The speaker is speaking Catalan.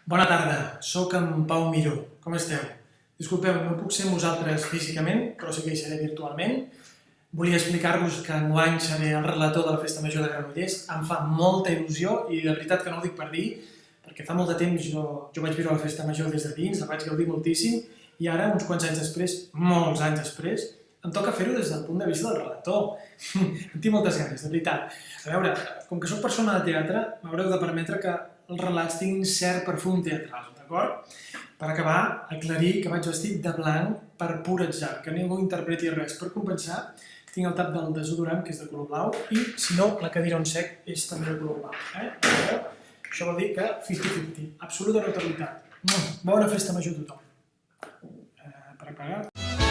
Bona tarda, sóc en Pau Miró. Com esteu? Disculpeu, no puc ser amb vosaltres físicament, però sí que hi seré virtualment. Volia explicar-vos que enguany seré el relator de la Festa Major de Granollers. Em fa molta il·lusió i de veritat que no ho dic per dir, perquè fa molt de temps jo vaig viure la Festa Major des de dins, la vaig gaudir moltíssim, i ara, uns quants anys després, molts anys després, em toca fer-ho des del punt de vista del relator. En tinc moltes ganes, de veritat. A veure, com que sóc persona de teatre, m'haureu de permetre que els relats tinguin cert perfum teatral, d'acord? Per acabar, aclarir que vaig vestit de blanc per pur atzar, que ningú interpreti res. Per compensar, tinc el tap del desodorant, que és de color blau, i, si no, la cadira on sec és també de color blau. Això vol dir que 50-50, absoluta neutralitat. Bona festa major a tothom. Per acabar...